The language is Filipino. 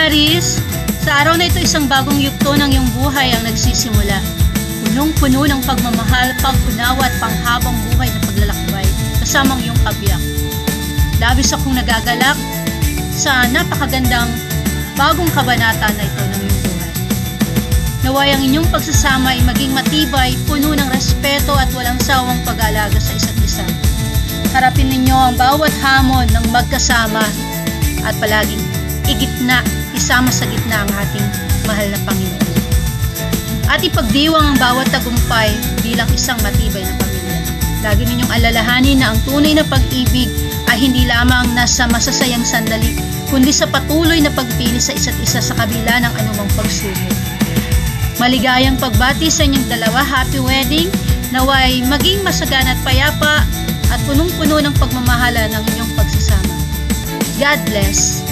Aries, sa araw na ito isang bagong yugto ng iyong buhay ang nagsisimula. Punong-puno ng pagmamahal, pag-unawa at panghabang buhay na paglalakbay kasamang iyong kabiyak. Labis akong nagagalak sa napakagandang bagong kabanata na ito ng iyong buhay. Naway ang inyong pagsasama ay maging matibay, puno ng respeto at walang sawang pag-aalaga sa isa't isa. Harapin ninyo ang bawat hamon ng magkasama at palaging isama sa gitna ang ating mahal na Panginoon. At ipagdiwang ang bawat tagumpay bilang isang matibay na pamilya. Lagi ninyong alalahanin na ang tunay na pag-ibig ay hindi lamang nasa masasayang sandali, kundi sa patuloy na pagpili sa isa't isa sa kabila ng anumang pagsubok. Maligayang pagbati sa inyong dalawa. Happy wedding! Naway maging masagana at payapa at punong-puno ng pagmamahala ng inyong pagsasama. God bless!